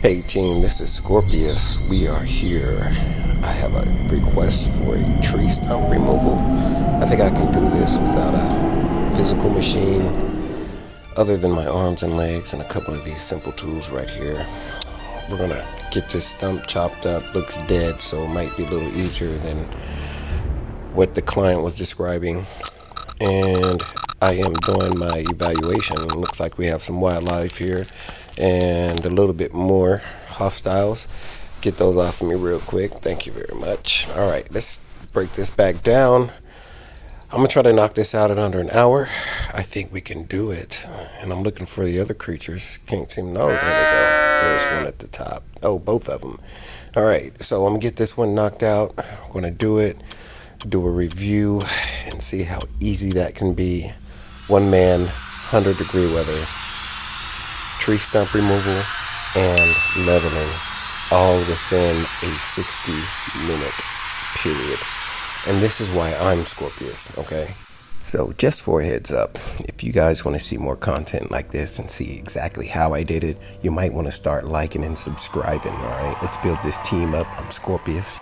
Hey team, this is Scorpius. We are here. I have a request for a tree stump removal. I think I can do this without a physical machine other than my arms and legs and a couple of these simple tools right here. We're gonna get this stump chopped up. Looks dead, so it might be a little easier than what the client was describing. And I am doing my evaluation. It looks like we have some wildlife here and a little bit more hostiles. Get those off of me real quick. Thank you very much. All right, let's break this back down. I'm gonna try to knock this out in under an hour. I think we can do it. And I'm looking for the other creatures. Can't seem to know. There they go. There's one at the top. Oh, both of them. All right, so I'm gonna get this one knocked out. I'm gonna do it, do a review, and see how easy that can be. One man, 100-degree weather, tree stump removal, and leveling, all within a 60-minute period. And this is why I'm Scorpius, okay? So just for a heads up, if you guys want to see more content like this and see exactly how I did it, you might want to start liking and subscribing, all right? Let's build this team up. I'm Scorpius.